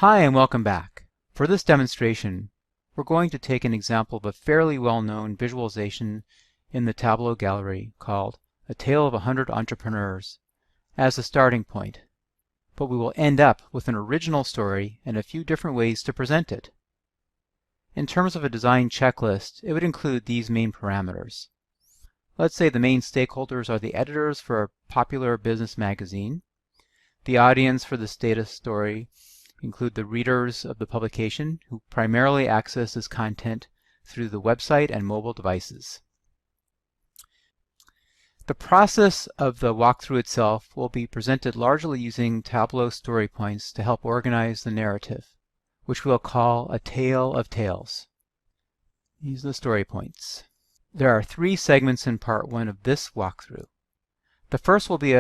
Hi and welcome back. For this demonstration, we're going to take an example of a fairly well-known visualization in the Tableau gallery called A Tale of 100 Entrepreneurs as a starting point, but we will end up with an original story and a few different ways to present it. In terms of a design checklist, it would include these main parameters. Let's say the main stakeholders are the editors for a popular business magazine. The audience for this data story include the readers of the publication who primarily access this content through the website and mobile devices. The process of the walkthrough itself will be presented largely using Tableau story points to help organize the narrative, which we'll call a tale of tales. These are the story points. There are 3 segments in part 1 of this walkthrough. The first will be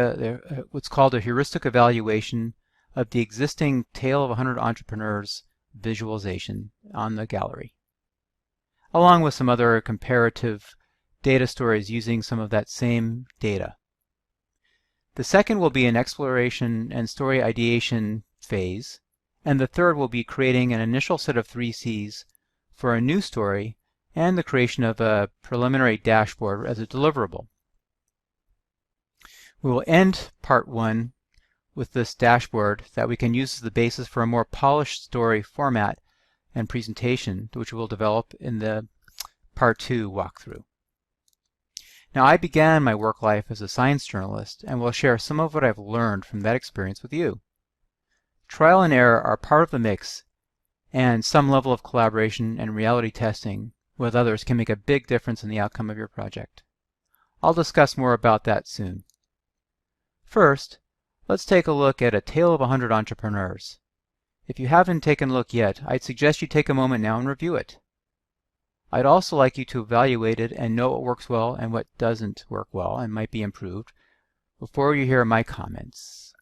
what's called a heuristic evaluation of the existing Tale of 100 Entrepreneurs visualization on the gallery, along with some other comparative data stories using some of that same data. The second will be an exploration and story ideation phase, and the third will be creating an initial set of 3 Cs for a new story and the creation of a preliminary dashboard as a deliverable. We will end part 1 with this dashboard that we can use as the basis for a more polished story format and presentation, which we'll develop in the part 2 walkthrough. Now, I began my work life as a science journalist and will share some of what I've learned from that experience with you. Trial and error are part of the mix, and some level of collaboration and reality testing with others can make a big difference in the outcome of your project. I'll discuss more about that soon. First, let's take a look at A Tale of 100 Entrepreneurs. If you haven't taken a look yet, I'd suggest you take a moment now and review it. I'd also like you to evaluate it and know what works well and what doesn't work well and might be improved before you hear my comments.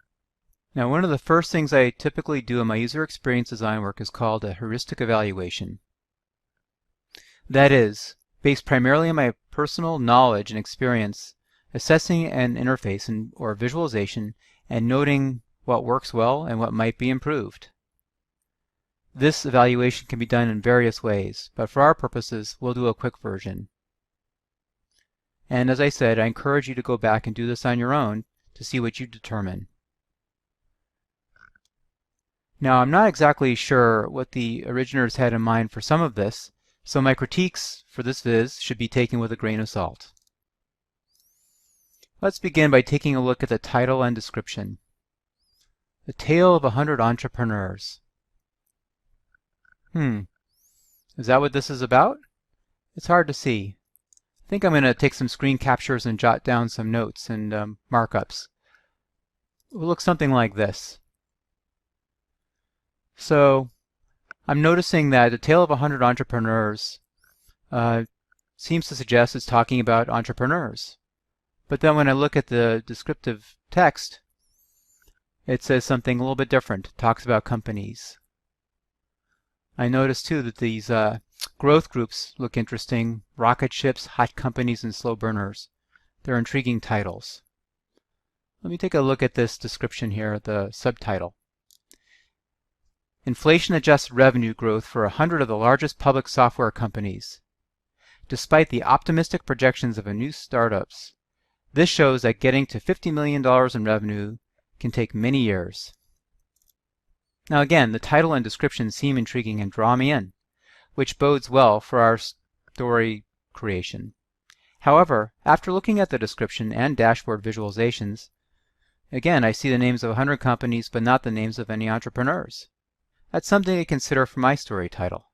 Now, one of the first things I typically do in my user experience design work is called a heuristic evaluation. That is, based primarily on my personal knowledge and experience, assessing an interface or visualization and noting what works well and what might be improved. This evaluation can be done in various ways, but for our purposes, we'll do a quick version. And as I said, I encourage you to go back and do this on your own to see what you determine. Now, I'm not exactly sure what the originators had in mind for some of this, so my critiques for this viz should be taken with a grain of salt. Let's begin by taking a look at the title and description. The Tale of 100 Entrepreneurs. Is that what this is about? It's hard to see. I think I'm going to take some screen captures and jot down some notes and markups. It will look something like this. So I'm noticing that The Tale of 100 Entrepreneurs seems to suggest it's talking about entrepreneurs. But then when I look at the descriptive text, it says something a little bit different. It talks about companies. I notice too that these growth groups look interesting. Rocket ships, hot companies, and slow burners. They're intriguing titles. Let me take a look at this description here, the subtitle. Inflation-adjusted revenue growth for 100 of the largest public software companies. Despite the optimistic projections of a new startups, this shows that getting to $50 million in revenue can take many years. Now again, the title and description seem intriguing and draw me in, which bodes well for our story creation. However, after looking at the description and dashboard visualizations, again I see the names of 100 companies but not the names of any entrepreneurs. That's something to consider for my story title.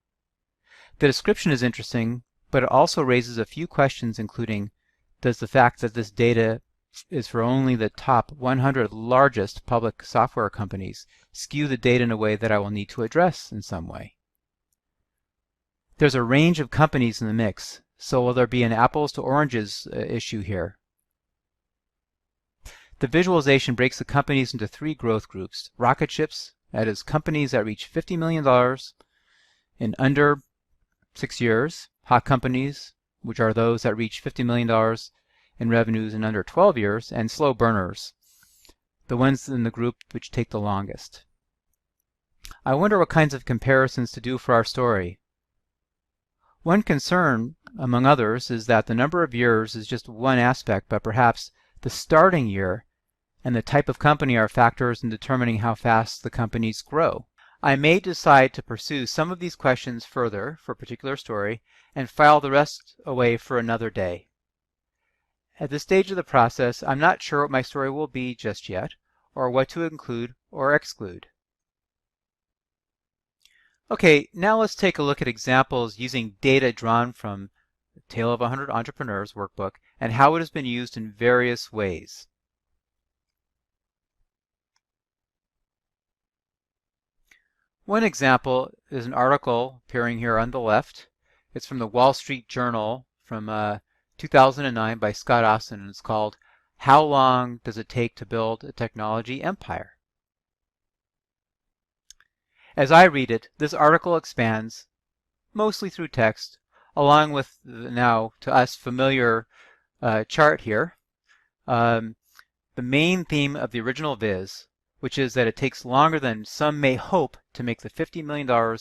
The description is interesting, but it also raises a few questions, including, does the fact that this data is for only the top 100 largest public software companies skew the data in a way that I will need to address in some way? There's a range of companies in the mix, so will there be an apples to oranges issue here? The visualization breaks the companies into 3 growth groups. Rocket ships, that is companies that reach $50 million in under 6 years. Hot companies, which are those that reach $50 million in revenues in under 12 years, and slow burners, the ones in the group which take the longest. I wonder what kinds of comparisons to do for our story. One concern, among others, is that the number of years is just one aspect, but perhaps the starting year and the type of company are factors in determining how fast the companies grow. I may decide to pursue some of these questions further for a particular story and file the rest away for another day. At this stage of the process, I'm not sure what my story will be just yet, or what to include or exclude. Okay, now let's take a look at examples using data drawn from the Tale of 100 Entrepreneurs workbook and how it has been used in various ways. One example is an article appearing here on the left. It's from the Wall Street Journal from 2009 by Scott Austin, and it's called How Long Does It Take to Build a Technology Empire? As I read it, this article expands, mostly through text, along with the now to us familiar chart here, the main theme of the original viz, which is that it takes longer than some may hope to make the $50 million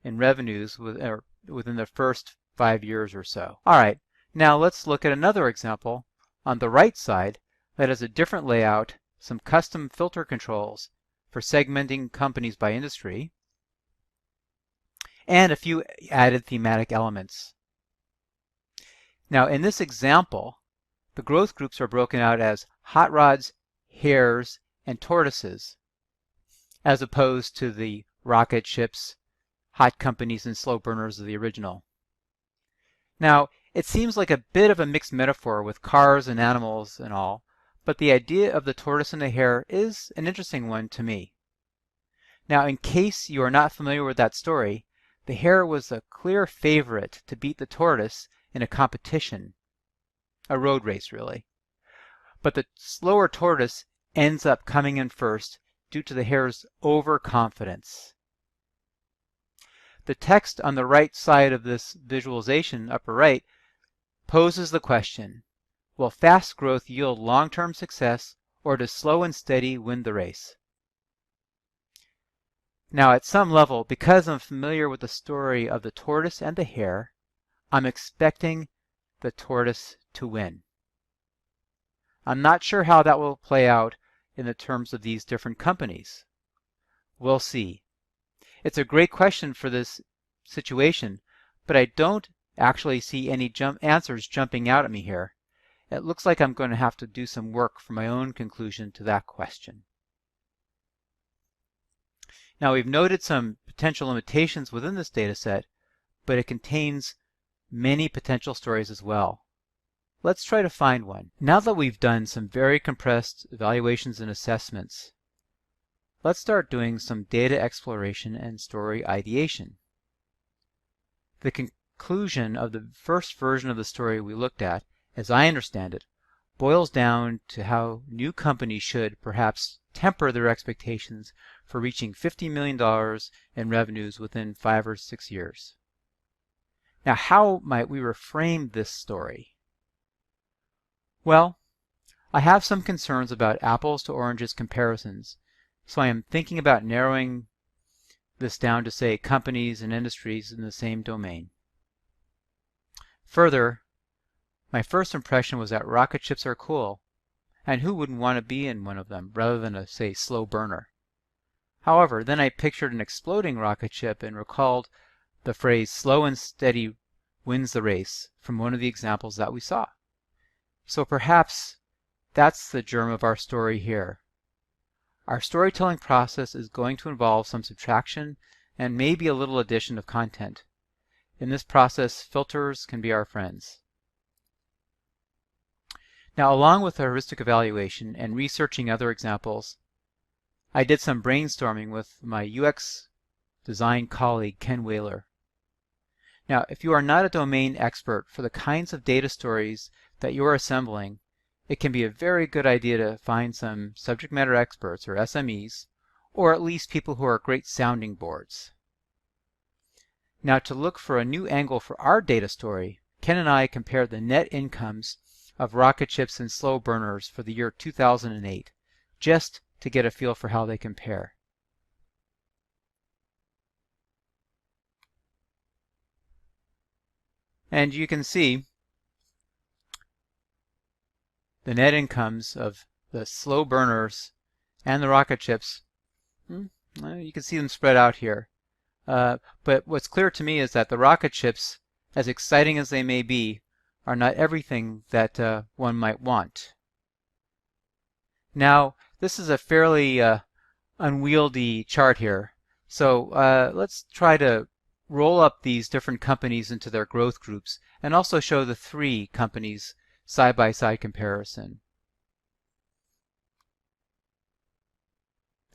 in revenues within the first 5 years or so. All right, now let's look at another example on the right side that has a different layout, some custom filter controls for segmenting companies by industry, and a few added thematic elements. Now in this example, the growth groups are broken out as hot rods, hares, and tortoises, as opposed to the rocket ships, hot companies, and slow burners of the original. Now, it seems like a bit of a mixed metaphor with cars and animals and all, but the idea of the tortoise and the hare is an interesting one to me. Now, in case you are not familiar with that story, the hare was a clear favorite to beat the tortoise in a competition, a road race really. But the slower tortoise ends up coming in first due to the hare's overconfidence. The text on the right side of this visualization, upper right, poses the question, will fast growth yield long-term success, or does slow and steady win the race? Now at some level, because I'm familiar with the story of the tortoise and the hare, I'm expecting the tortoise to win. I'm not sure how that will play out in the terms of these different companies. We'll see. It's a great question for this situation, but I don't actually see any answers jumping out at me here. It looks like I'm going to have to do some work for my own conclusion to that question. Now we've noted some potential limitations within this data set, but it contains many potential stories as well. Let's try to find one. Now that we've done some very compressed evaluations and assessments, let's start doing some data exploration and story ideation. The conclusion of the first version of the story we looked at, as I understand it, boils down to how new companies should perhaps temper their expectations for reaching $50 million in revenues within 5 or 6 years. Now, how might we reframe this story? Well, I have some concerns about apples to oranges comparisons, so I am thinking about narrowing this down to, say, companies and industries in the same domain. Further, my first impression was that rocket ships are cool, and who wouldn't want to be in one of them rather than a, say, slow burner? However, then I pictured an exploding rocket ship and recalled the phrase slow and steady wins the race from one of the examples that we saw. So perhaps that's the germ of our story here. Our storytelling process is going to involve some subtraction and maybe a little addition of content. In this process, filters can be our friends. Now, along with heuristic evaluation and researching other examples, I did some brainstorming with my UX design colleague, Ken Whaler. Now, if you are not a domain expert for the kinds of data stories that you are assembling, it can be a very good idea to find some subject matter experts, or SMEs, or at least people who are great sounding boards. Now, to look for a new angle for our data story, Ken and I compared the net incomes of rocket ships and slow burners for the year 2008, just to get a feel for how they compare. And you can see the net incomes of the slow burners and the rocket ships. You can see them spread out here. But what's clear to me is that the rocket ships, as exciting as they may be, are not everything that one might want. Now, this is a fairly unwieldy chart here. So let's try to roll up these different companies into their growth groups and also show the three companies side-by-side comparison.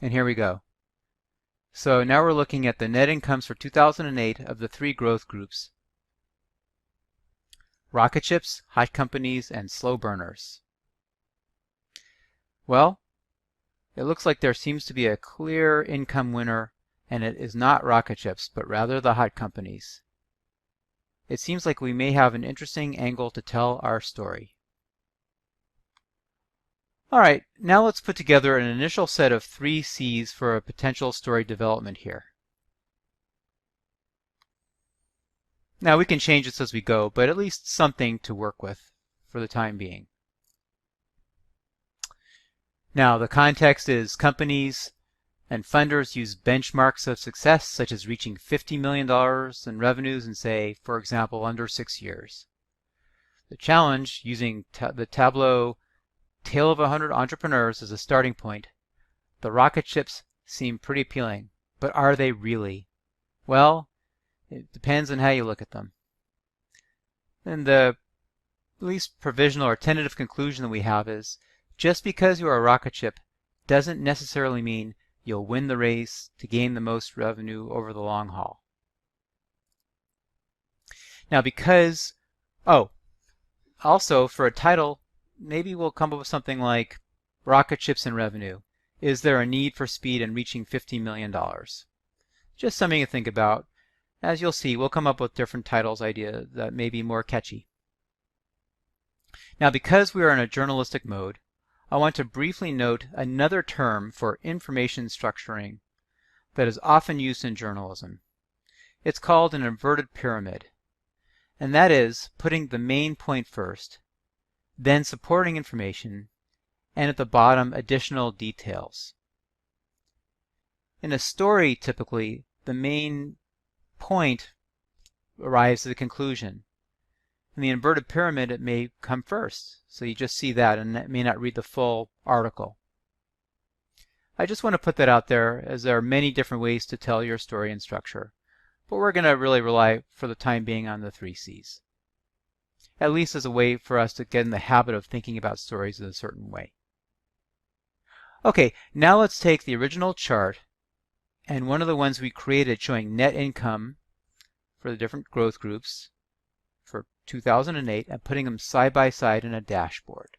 And here we go. So now we're looking at the net incomes for 2008 of the three growth groups: rocket ships, hot companies, and slow burners. Well, it looks like there seems to be a clear income winner, and it is not rocket ships, but rather the hot companies. It seems like we may have an interesting angle to tell our story. Alright, now let's put together an initial set of 3 C's for a potential story development here. Now we can change this as we go, but at least something to work with for the time being. Now the context is companies and funders use benchmarks of success, such as reaching $50 million in revenues in, say, for example, under 6 years. The challenge, using the Tableau Tale of 100 Entrepreneurs as a starting point. The rocket ships seem pretty appealing, but are they really? Well, it depends on how you look at them. And the at least provisional or tentative conclusion that we have is, just because you are a rocket ship doesn't necessarily mean you'll win the race to gain the most revenue over the long haul. Now also for a title, maybe we'll come up with something like Rocket Ships and Revenue. Is there a need for speed in reaching $50 million? Just something to think about. As you'll see, we'll come up with different titles ideas that may be more catchy. Now, because we are in a journalistic mode, I want to briefly note another term for information structuring that is often used in journalism. It's called an inverted pyramid, and that is putting the main point first, then supporting information, and at the bottom additional details. In a story, typically, the main point arrives at the conclusion. In the inverted pyramid, it may come first, so you just see that and may not read the full article. I just want to put that out there, as there are many different ways to tell your story and structure, but we're going to really rely for the time being on the 3 C's. At least as a way for us to get in the habit of thinking about stories in a certain way. Okay, now let's take the original chart and one of the ones we created showing net income for the different growth groups for 2008 and putting them side by side in a dashboard.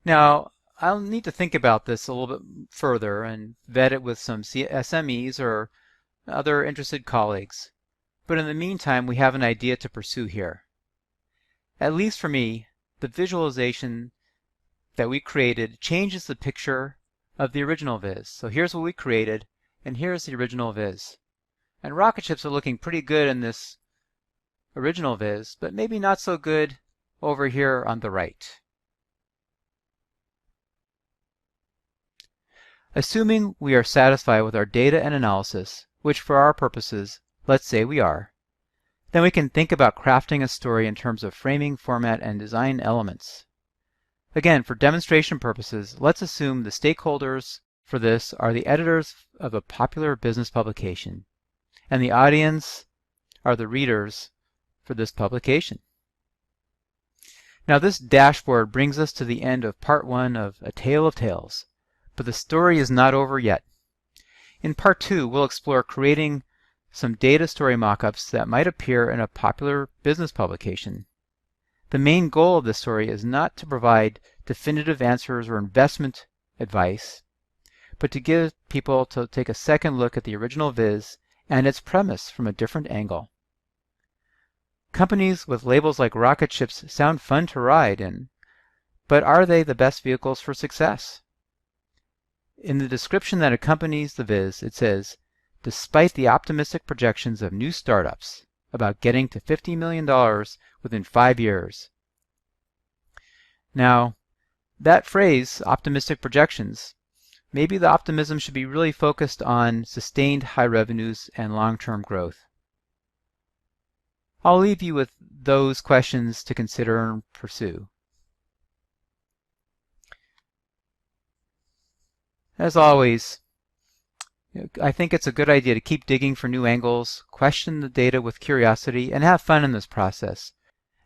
Now, I'll need to think about this a little bit further and vet it with some SMEs or other interested colleagues. But in the meantime, we have an idea to pursue here. At least for me, the visualization that we created changes the picture of the original viz. So here's what we created, and here's the original viz. And rocket ships are looking pretty good in this original viz, but maybe not so good over here on the right. Assuming we are satisfied with our data and analysis, which for our purposes, let's say we are, then we can think about crafting a story in terms of framing, format, and design elements. Again, for demonstration purposes, let's assume the stakeholders for this are the editors of a popular business publication, and the audience are the readers for this publication. Now this dashboard brings us to the end of part 1 of A Tale of Tales. But the story is not over yet. In part 2, we'll explore creating some data story mockups that might appear in a popular business publication. The main goal of this story is not to provide definitive answers or investment advice, but to give people to take a second look at the original viz and its premise from a different angle. Companies with labels like rocket ships sound fun to ride in, but are they the best vehicles for success? In the description that accompanies the viz, it says, despite the optimistic projections of new startups about getting to $50 million within 5 years. Now, that phrase, optimistic projections, maybe the optimism should be really focused on sustained high revenues and long-term growth. I'll leave you with those questions to consider and pursue. As always, I think it's a good idea to keep digging for new angles, question the data with curiosity, and have fun in this process.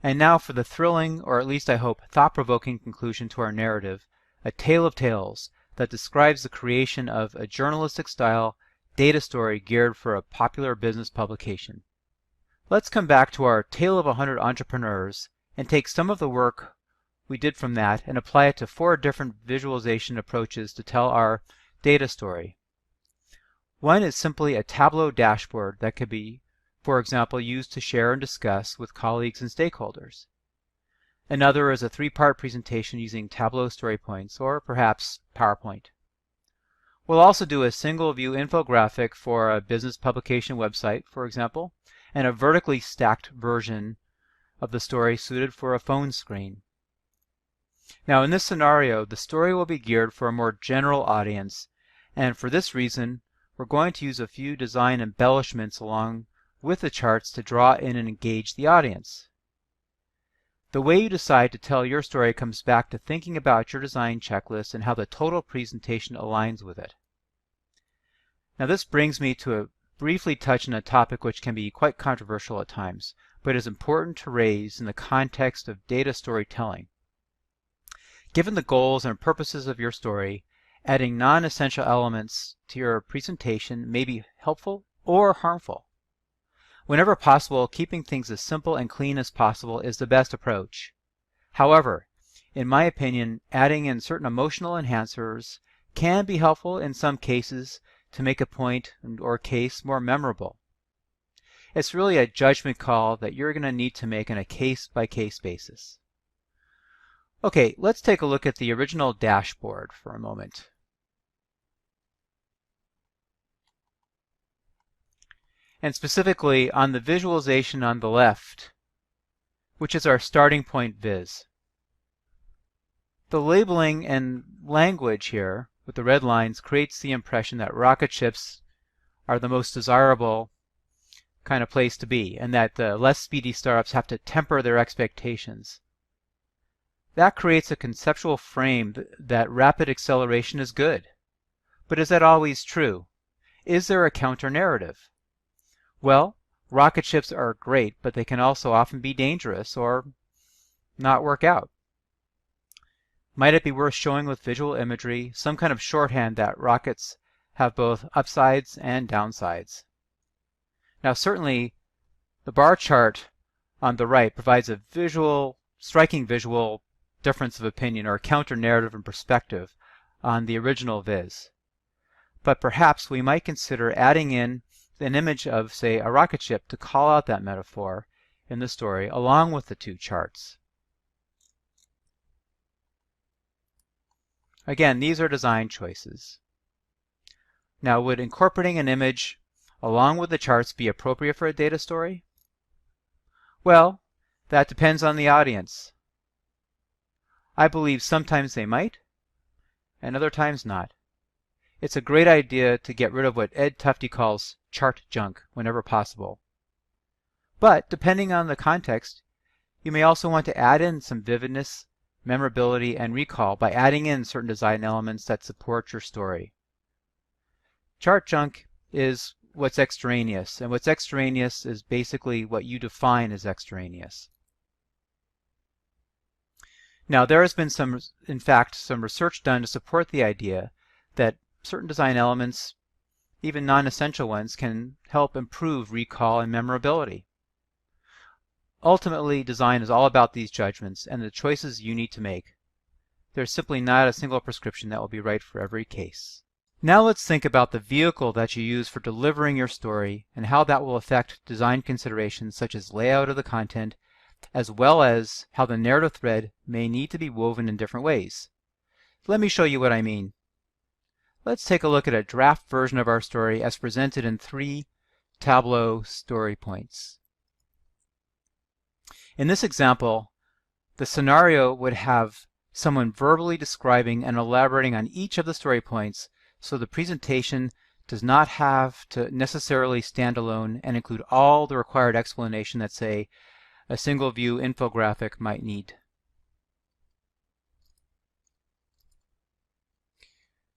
And now for the thrilling, or at least I hope, thought-provoking conclusion to our narrative, A Tale of Tales, that describes the creation of a journalistic-style data story geared for a popular business publication. Let's come back to our Tale of 100 Entrepreneurs and take some of the work we did from that and apply it to 4 different visualization approaches to tell our data story. One is simply a Tableau dashboard that could be, for example, used to share and discuss with colleagues and stakeholders. Another is a 3-part presentation using Tableau StoryPoints or perhaps PowerPoint. We'll also do a single view infographic for a business publication website, for example, and a vertically stacked version of the story suited for a phone screen. Now in this scenario, the story will be geared for a more general audience, and for this reason, we're going to use a few design embellishments along with the charts to draw in and engage the audience. The way you decide to tell your story comes back to thinking about your design checklist and how the total presentation aligns with it. Now this brings me to briefly touch on a topic which can be quite controversial at times, but is important to raise in the context of data storytelling. Given the goals and purposes of your story, adding non-essential elements to your presentation may be helpful or harmful. Whenever possible, keeping things as simple and clean as possible is the best approach. However, in my opinion, adding in certain emotional enhancers can be helpful in some cases to make a point or case more memorable. It's really a judgment call that you're going to need to make on a case-by-case basis. Okay, let's take a look at the original dashboard for a moment. And specifically on the visualization on the left, which is our starting point viz. The labeling and language here with the red lines creates the impression that rocket ships are the most desirable kind of place to be, and that the less speedy startups have to temper their expectations. That creates a conceptual frame that rapid acceleration is good. But is that always true? Is there a counter-narrative? Well, rocket ships are great, but they can also often be dangerous or not work out. Might it be worth showing with visual imagery some kind of shorthand that rockets have both upsides and downsides? Now certainly the bar chart on the right provides a striking visual difference of opinion or counter-narrative and perspective on the original viz. But perhaps we might consider adding in an image of, say, a rocket ship to call out that metaphor in the story along with the 2 charts. Again, these are design choices. Now, would incorporating an image along with the charts be appropriate for a data story? Well, that depends on the audience. I believe sometimes they might, and other times not. It's a great idea to get rid of what Ed Tufte calls chart junk whenever possible. But depending on the context, you may also want to add in some vividness, memorability, and recall by adding in certain design elements that support your story. Chart junk is what's extraneous, and what's extraneous is basically what you define as extraneous. Now, there has been in fact, some research done to support the idea that certain design elements, even non-essential ones, can help improve recall and memorability. Ultimately, design is all about these judgments and the choices you need to make. There's simply not a single prescription that will be right for every case. Now let's think about the vehicle that you use for delivering your story and how that will affect design considerations such as layout of the content, as well as how the narrative thread may need to be woven in different ways. Let me show you what I mean. let's take a look at a draft version of our story as presented in 3 Tableau story points. In this example, the scenario would have someone verbally describing and elaborating on each of the story points, so the presentation does not have to necessarily stand alone and include all the required explanation that, say, a single view infographic might need.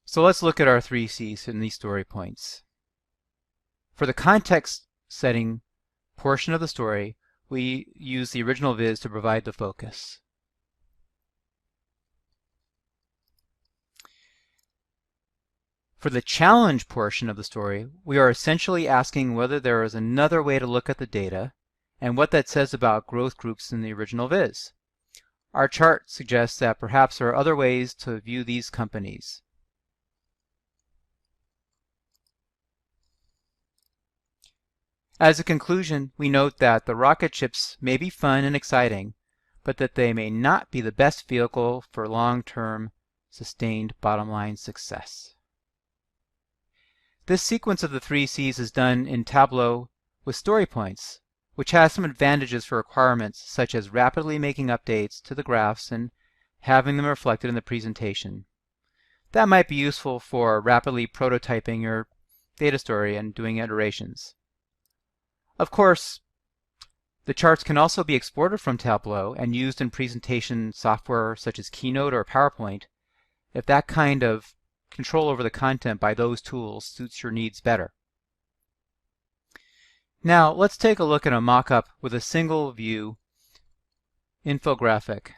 So let's look at our 3 C's in these story points. For the context setting portion of the story, we use the original viz to provide the focus. For the challenge portion of the story, we are essentially asking whether there is another way to look at the data and what that says about growth groups in the original viz. Our chart suggests that perhaps there are other ways to view these companies. As a conclusion, we note that the rocket ships may be fun and exciting, but that they may not be the best vehicle for long-term, sustained bottom-line success. This sequence of the 3 C's is done in Tableau with story points, which has some advantages for requirements such as rapidly making updates to the graphs and having them reflected in the presentation. That might be useful for rapidly prototyping your data story and doing iterations. Of course, the charts can also be exported from Tableau and used in presentation software such as Keynote or PowerPoint if that kind of control over the content by those tools suits your needs better. Now let's take a look at a mock-up with a single view infographic.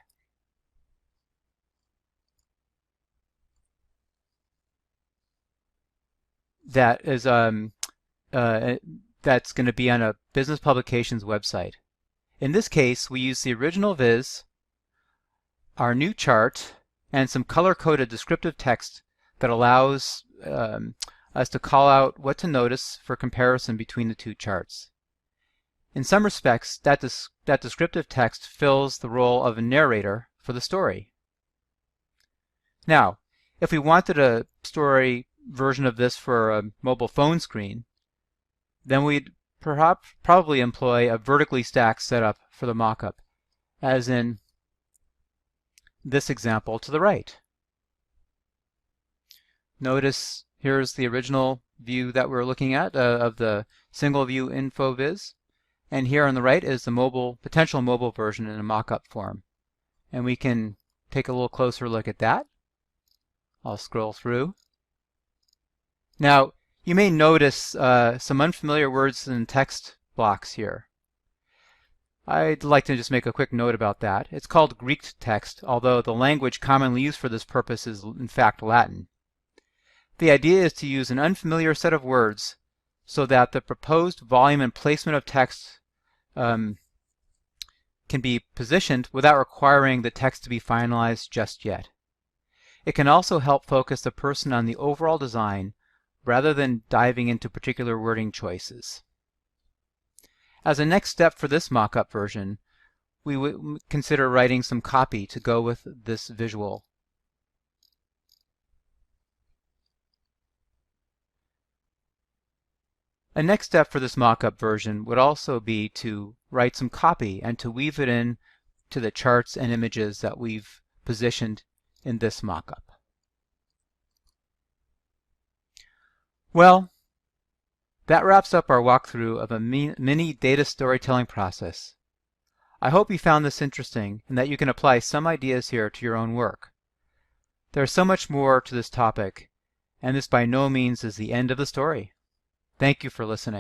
That is that's going to be on a business publications website. In this case, we use the original viz, our new chart, and some color-coded descriptive text that allows us to call out what to notice for comparison between the 2 charts. In some respects, that descriptive text fills the role of a narrator for the story. Now, if we wanted a story version of this for a mobile phone screen, then we'd probably employ a vertically stacked setup for the mockup, as in this example to the right. Notice here's the original view that we're looking at of the single view info viz, and here on the right is the potential mobile version in a mockup form. And we can take a little closer look at that. I'll scroll through. Now, you may notice some unfamiliar words and text blocks here. I'd like to just make a quick note about that. It's called Greek text, although the language commonly used for this purpose is in fact Latin. The idea is to use an unfamiliar set of words so that the proposed volume and placement of text can be positioned without requiring the text to be finalized just yet. It can also help focus the person on the overall design rather than diving into particular wording choices. As a next step for this mock-up version, we would consider writing some copy to go with this visual. A next step for this mock-up version would also be to write some copy and to weave it in to the charts and images that we've positioned in this mock-up. Well, that wraps up our walkthrough of a mini data storytelling process. I hope you found this interesting and that you can apply some ideas here to your own work. There's so much more to this topic, and this by no means is the end of the story. Thank you for listening.